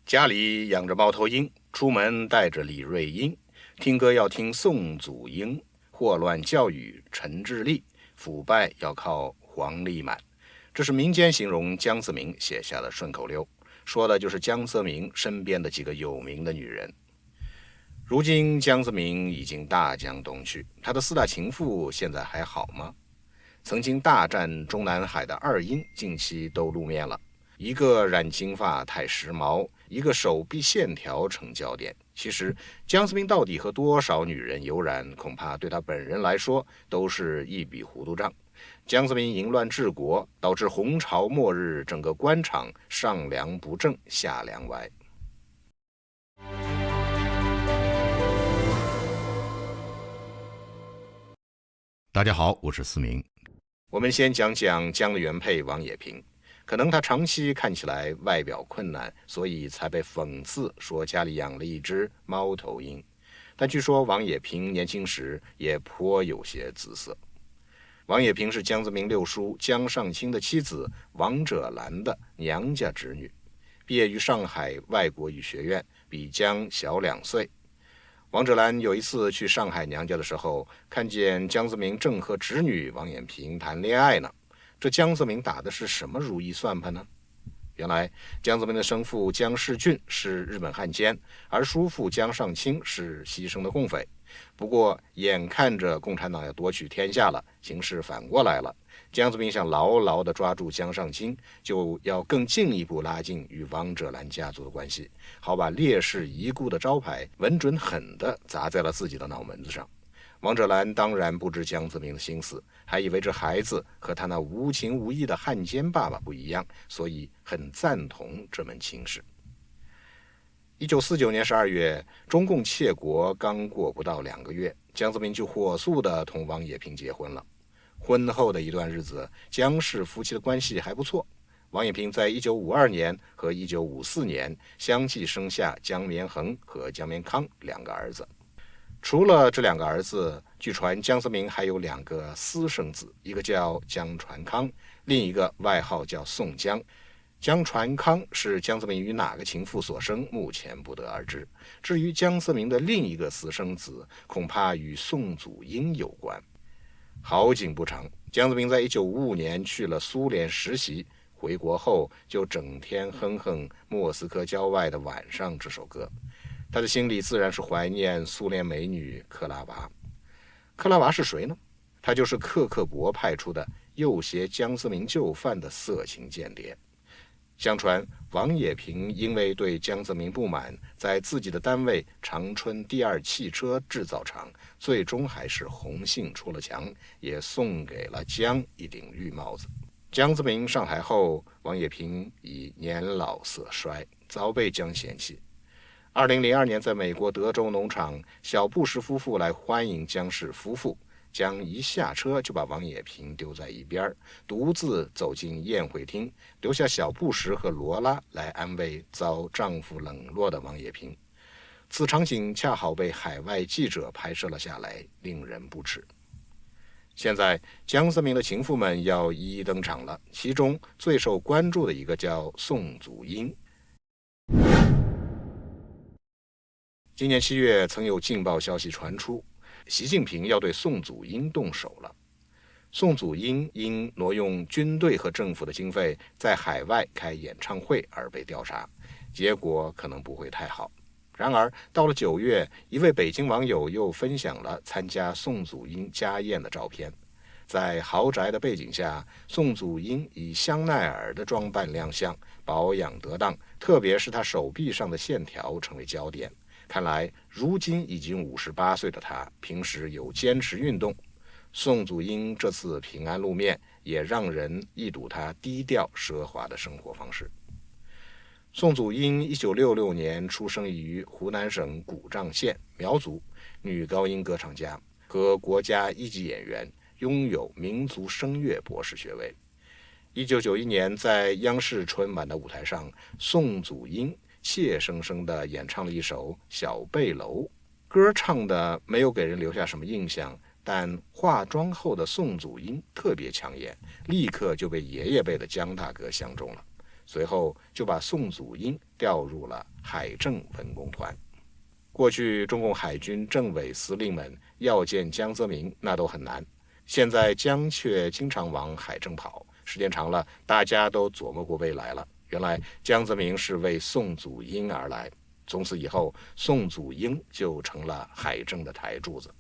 家里养着猫头鹰，出门带着李瑞英，听歌要听宋祖英，祸乱教育陈志立，腐败要靠黄丽满。这是民间形容江泽民写下的顺口溜，说的就是江泽民身边的几个有名的女人。如今江泽民已经大江东去，他的四大情妇现在还好吗？曾经大战中南海的二英近期都露面了，一个染金发太时髦，一个手臂线条成焦点。其实江泽民到底和多少女人有染，恐怕对他本人来说都是一笔糊涂账。江泽民淫乱治国，导致红潮末日，整个官场上梁不正下梁歪。大家好，我是思明。我们先讲讲江的原配王冶平。可能他长期看起来外表困难，所以才被讽刺说家里养了一只猫头鹰。但据说王冶平年轻时也颇有些姿色。王冶平是江泽民六叔江上清的妻子王赭兰的娘家侄女，毕业于上海外国语学院，比江小2岁。王赭兰有一次去上海娘家的时候，看见江泽民正和侄女王冶平谈恋爱呢。这江泽民打的是什么如意算盘呢？原来江泽民的生父江世俊是日本汉奸，而叔父江上清是牺牲的共匪。不过眼看着共产党要夺取天下了，形势反过来了，江泽民想牢牢地抓住江上清，就要更进一步拉近与王赭兰家族的关系，好把烈士遗孤的招牌稳准狠地砸在了自己的脑门子上。王赭兰当然不知江泽民的心思，还以为这孩子和他那无情无义的汉奸爸爸不一样，所以很赞同这门亲事。1949年12月，中共窃国刚过不到2个月，江泽民就火速地同王冶平结婚了。婚后的一段日子，江氏夫妻的关系还不错。王冶平在1952年和1954年相继生下江绵恒和江绵康2个儿子。除了这2个儿子，据传江泽民还有2个私生子，一个叫江传康，另一个外号叫宋江。江传康是江泽民与哪个情妇所生，目前不得而知。至于江泽民的另一个私生子，恐怕与宋祖英有关。好景不长，江泽民在1955年去了苏联实习，回国后就整天哼哼《莫斯科郊外的晚上》这首歌。他的心里自然是怀念苏联美女克拉娃。克拉娃是谁呢？她就是克克勃派出的诱挟江泽民就范的色情间谍。相传王冶平因为对江泽民不满，在自己的单位长春第2汽车制造厂，最终还是红杏出了墙，也送给了江一顶绿帽子。江泽民上台后，王冶平已年老色衰，早被江嫌弃。2002年，在美国德州农场，小布什夫妇来欢迎江氏夫妇，江一下车就把王冶平丢在一边，独自走进宴会厅，留下小布什和罗拉来安慰遭丈夫冷落的王冶平。此场景恰好被海外记者拍摄了下来，令人不齿。现在江泽民的情妇们要一一登场了，其中最受关注的一个叫宋祖英。今年7月，曾有劲爆消息传出，习近平要对宋祖英动手了。宋祖英因挪用军队和政府的经费在海外开演唱会而被调查，结果可能不会太好。然而到了9月，一位北京网友又分享了参加宋祖英家宴的照片。在豪宅的背景下，宋祖英以香奈儿的装扮亮相，保养得当，特别是她手臂上的线条成为焦点。看来如今已经58岁的他，平时有坚持运动。宋祖英这次平安露面，也让人一睹他低调奢华的生活方式。宋祖英1966年出生于湖南省古丈县，苗族，女高音歌唱家和国家一级演员，拥有民族声乐博士学位。1991年在央视春晚的舞台上，宋祖英怯生生地演唱了一首《小背篓》，歌唱的没有给人留下什么印象，但化妆后的宋祖英特别抢眼，立刻就被爷爷辈的江大哥相中了。随后就把宋祖英调入了海政文工团。过去中共海军政委司令们要见江泽民那都很难，现在江却经常往海政跑，时间长了，大家都琢磨过未来了。原来江泽民是为宋祖英而来，从此以后，宋祖英就成了海政的台柱子。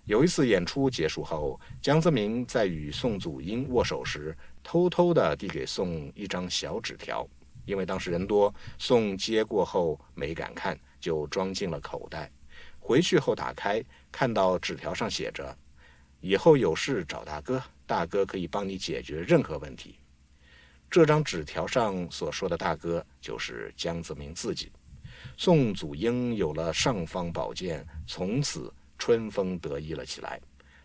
有一次演出结束后，江泽民在与宋祖英握手时，偷偷地递给宋一张小纸条，因为当时人多，宋接过后没敢看，就装进了口袋。回去后打开，看到纸条上写着：以后有事找大哥，大哥可以帮你解决任何问题。这张纸条上所说的大哥就是江泽民自己。宋祖英有了尚方宝剑，从此春风得意了起来。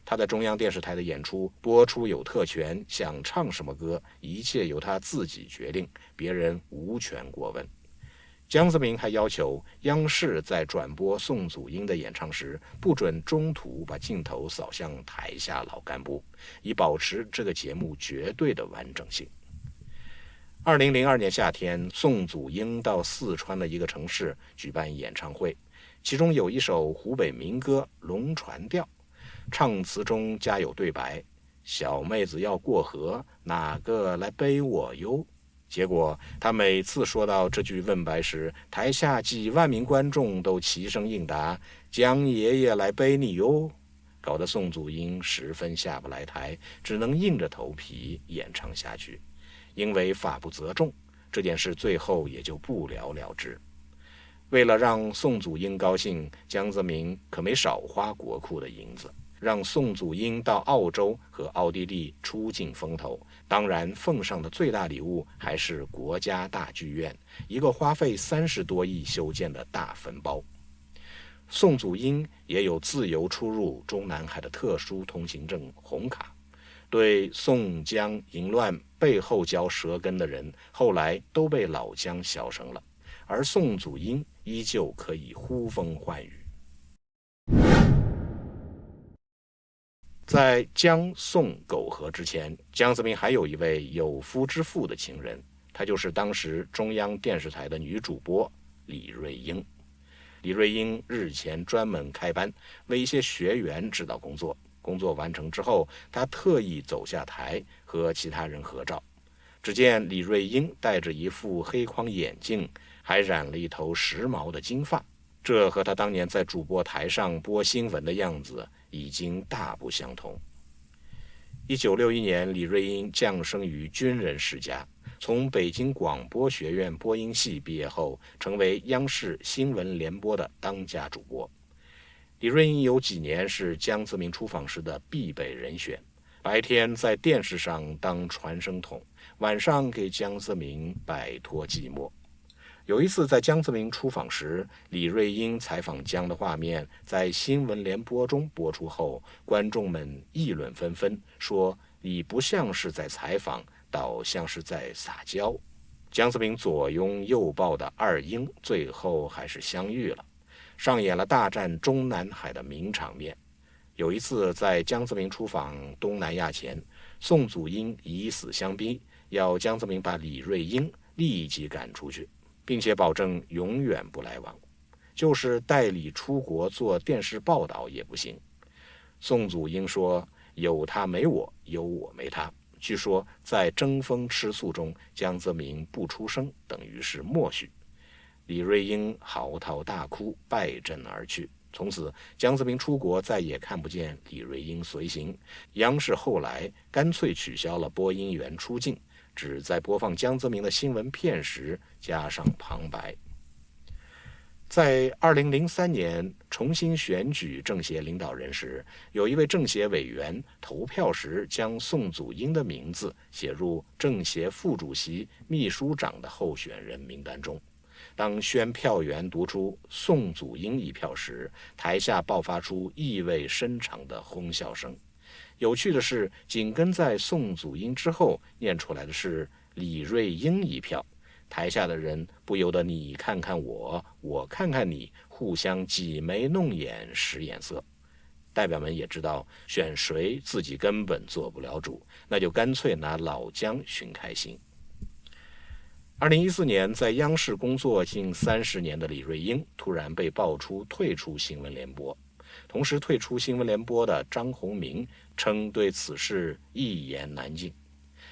他在中央电视台的演出播出有特权，想唱什么歌，一切由他自己决定，别人无权过问。江泽民还要求央视在转播宋祖英的演唱时，不准中途把镜头扫向台下老干部，以保持这个节目绝对的完整性。2002年夏天，宋祖英到四川的一个城市举办演唱会，其中有一首湖北民歌《龙船调》，唱词中加有对白：小妹子要过河，哪个来背我哟？结果他每次说到这句问白时，台下几万名观众都齐声应答：江爷爷来背你哟。搞得宋祖英十分下不来台，只能硬着头皮演唱下去。因为法不责众，这件事最后也就不了了之。为了让宋祖英高兴，江泽民可没少花国库的银子，让宋祖英到澳洲和奥地利出尽风头。当然，奉上的最大礼物还是国家大剧院，一个花费30多亿修建的大坟包。宋祖英也有自由出入中南海的特殊通行证红卡，对宋江淫乱背后嚼舌根的人，后来都被老江消声了，而宋祖英依旧可以呼风唤雨。在江宋苟合之前，江泽民还有一位有夫之妇的情人，她就是当时中央电视台的女主播李瑞英。李瑞英日前专门开班为一些学员指导工作，工作完成之后，她特意走下台和其他人合照。只见李瑞英戴着一副黑框眼镜，还染了一头时髦的金发，这和她当年在主播台上播新闻的样子已经大不相同。1961年，李瑞英降生于军人世家，从北京广播学院播音系毕业后，成为央视新闻联播的当家主播。李瑞英有几年是江泽民出访时的必备人选，白天在电视上当传声筒，晚上给江泽民摆脱寂寞。有一次在江泽民出访时，李瑞英采访江的画面在新闻联播中播出后，观众们议论纷纷，说你不像是在采访，倒像是在撒娇。江泽民左拥右抱的二英最后还是相遇了，上演了大战中南海的名场面。有一次在江泽民出访东南亚前，宋祖英以死相逼，要江泽民把李瑞英立即赶出去，并且保证永远不来往，就是代理出国做电视报道也不行。宋祖英说：有他没我，有我没他。据说在争风吃醋中，江泽民不出声，等于是默许。李瑞英嚎啕大哭，败阵而去。从此江泽民出国再也看不见李瑞英随行，央视后来干脆取消了播音员出镜，只在播放江泽民的新闻片时加上旁白。在2003年重新选举政协领导人时，有一位政协委员投票时将宋祖英的名字写入政协副主席、秘书长的候选人名单中。当宣票员读出宋祖英一票时，台下爆发出意味深长的哄笑声。有趣的是，紧跟在宋祖英之后念出来的是李瑞英一票，台下的人不由得你看看我，我看看你，互相挤眉弄眼使眼色。代表们也知道选谁自己根本做不了主，那就干脆拿老姜寻开心。2014年，在央视工作近30年的李瑞英突然被爆出退出新闻联播，同时退出新闻联播的张宏明称对此事一言难尽，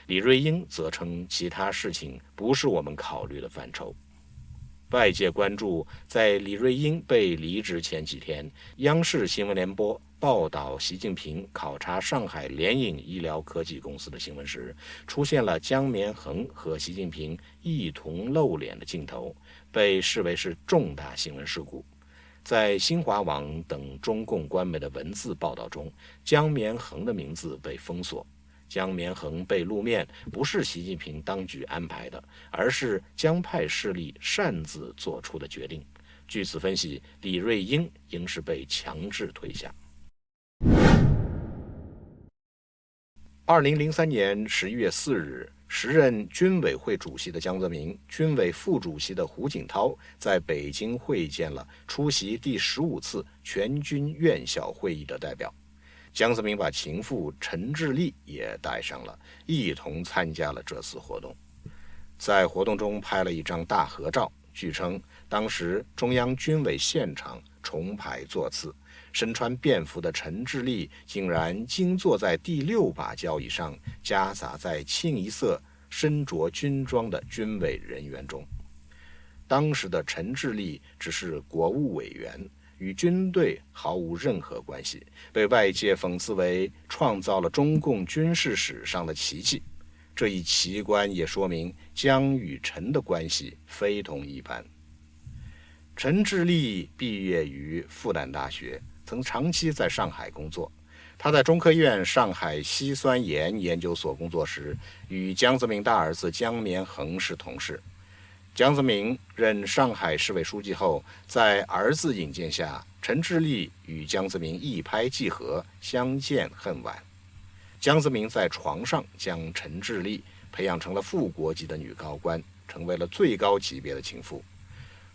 李瑞英则称其他事情不是我们考虑的范畴。外界关注，在李瑞英被离职前几天，央视新闻联播报道习近平考察上海联影医疗科技公司的新闻时，出现了江绵恒和习近平一同露脸的镜头，被视为是重大新闻事故。在新华网等中共官媒的文字报道中，江绵恒的名字被封锁。江绵恒被露面不是习近平当局安排的，而是江派势力擅自做出的决定。据此分析，李瑞英应是被强制推下。2003年11月4日，时任军委会主席的江泽民、军委副主席的胡锦涛在北京会见了出席第15次全军院校会议的代表。江泽民把情妇陈志丽也带上了，一同参加了这次活动。在活动中拍了一张大合照，据称当时中央军委现场重排座次，身穿便服的陈志丽竟然惊坐在第6把交椅上，夹杂在清一色身着军装的军委人员中。当时的陈志丽只是国务委员，与军队毫无任何关系，被外界讽刺为创造了中共军事史上的奇迹。这一奇观也说明江与陈的关系非同一般。陈志丽毕业于复旦大学，曾长期在上海工作。他在中科院上海稀酸盐研究所工作时，与江泽民大儿子江绵恒是同事。江泽民任上海市委书记后，在儿子引荐下，陈志丽与江泽民一拍即合，相见恨晚。江泽民在床上将陈志丽培养成了副国级的女高官，成为了最高级别的情妇，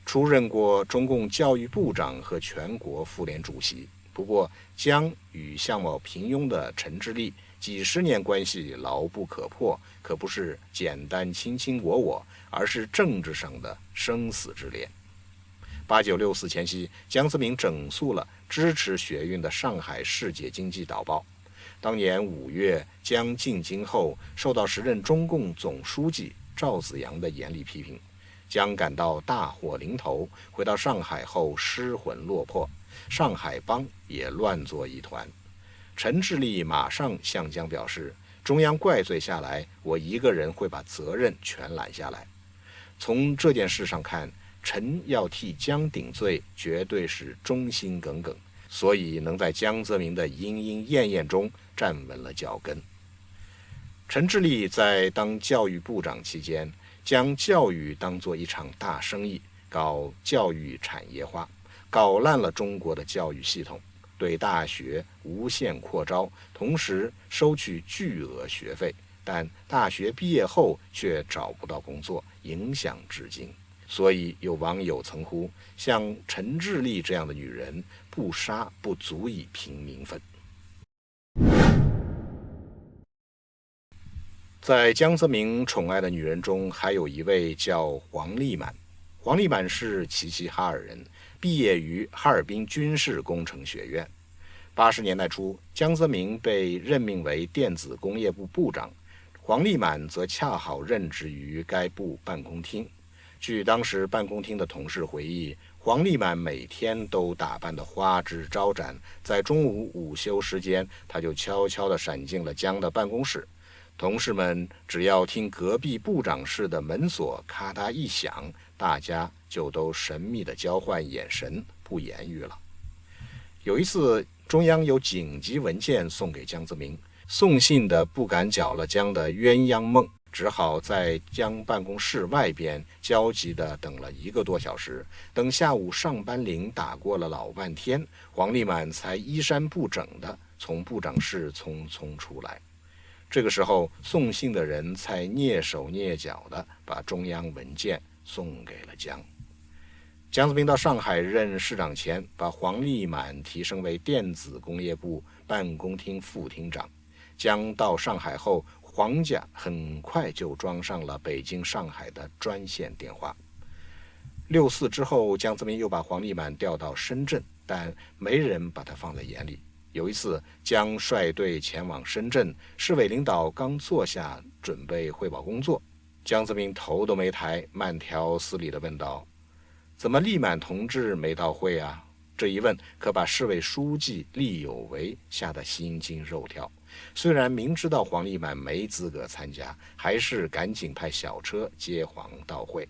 出任过中共教育部长和全国妇联主席。不过，江与相貌平庸的陈志丽几十年关系牢不可破，可不是简单卿卿我我，而是政治上的生死之恋。8964前夕，江泽民整肃了支持学运的上海世界经济导报。当年5月，江进京后，受到时任中共总书记赵紫阳的严厉批评。江感到大祸临头，回到上海后失魂落魄，上海帮也乱作一团。陈志丽马上向江表示，中央怪罪下来，我一个人会把责任全揽下来。从这件事上看，陈要替江顶罪，绝对是忠心耿耿，所以能在江泽民的莺莺燕燕中站稳了脚跟。陈志丽在当教育部长期间，将教育当作一场大生意，搞教育产业化，搞烂了中国的教育系统，对大学无限扩招，同时收取巨额学费，但大学毕业后却找不到工作，影响至今。所以有网友曾呼，像陈志丽这样的女人，不杀不足以平民愤。在江泽民宠爱的女人中，还有一位叫黄丽满。黄丽满是齐齐哈尔人，毕业于哈尔滨军事工程学院。80年代初，江泽民被任命为电子工业部部长，黄丽满则恰好任职于该部办公厅。据当时办公厅的同事回忆，黄丽满每天都打扮得花枝招展，在中午午休时间，他就悄悄地闪进了江的办公室。同事们只要听隔壁部长室的门锁咔嗒一响，大家就都神秘地交换眼神，不言语了。有一次，中央有紧急文件送给江泽民，送信的不敢搅了江的鸳鸯梦，只好在江办公室外边焦急地等了1个多小时。等下午上班铃打过了老半天，黄丽满才衣衫不整地从部长室匆匆出来。这个时候，送信的人才蹑手蹑脚地把中央文件送给了江。江泽民到上海任市长前，把黄丽满提升为电子工业部办公厅副厅长。江到上海后，皇家很快就装上了北京、上海的专线电话。6·4之后，江泽民又把黄立满调到深圳，但没人把他放在眼里。有一次，江率队前往深圳，市委领导刚坐下准备汇报工作，江泽民头都没抬，慢条斯理地问道：“怎么立满同志没到会啊？”这一问可把市委书记厉有为吓得心惊肉跳。虽然明知道黄立满没资格参加，还是赶紧派小车接黄到会。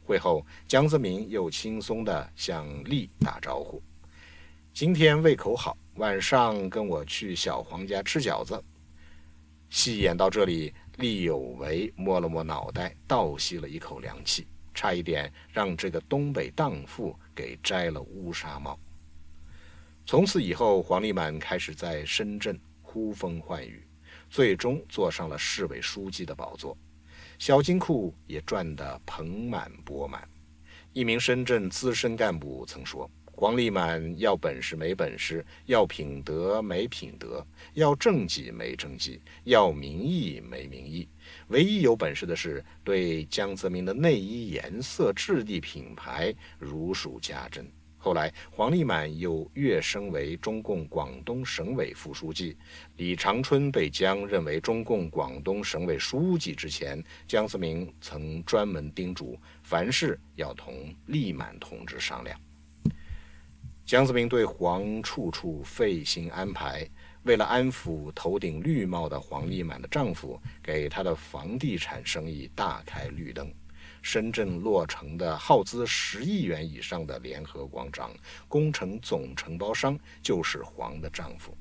会后，江泽民又轻松地向厉打招呼：“今天胃口好，晚上跟我去小黄家吃饺子。”戏演到这里，厉有为摸了摸脑袋，倒吸了一口凉气，差一点让这个东北荡妇给摘了乌纱帽。从此以后，黄立满开始在深圳呼风唤雨，最终坐上了市委书记的宝座，小金库也赚得盆满钵满。一名深圳资深干部曾说：“黄立满要本事没本事，要品德没品德，要政绩没政绩，要民意没民意。唯一有本事的是对江泽民的内衣颜色、质地、品牌如数家珍。”后来，黄立满又跃升为中共广东省委副书记。李长春被江任为中共广东省委书记之前，江泽民曾专门叮嘱，凡事要同立满同志商量。江泽民对黄处处费心安排，为了安抚头顶绿帽的黄立满的丈夫，给他的房地产生意大开绿灯。深圳落成的耗资10亿元以上的联合广场工程总承包商就是黄的丈夫。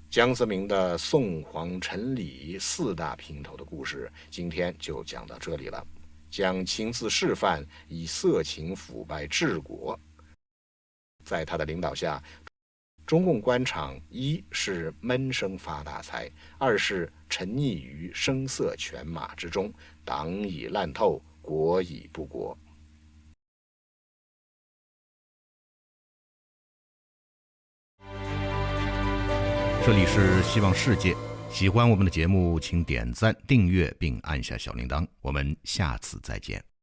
江泽民的宋黄陈李4大平头的故事，今天就讲到这里了。江亲自示范以色情腐败治国，在他的领导下，中共官场一是闷声发大财，二是沉溺于声色犬马之中，党已烂透，国已不国。这里是希望世界，喜欢我们的节目请点赞订阅并按下小铃铛，我们下次再见。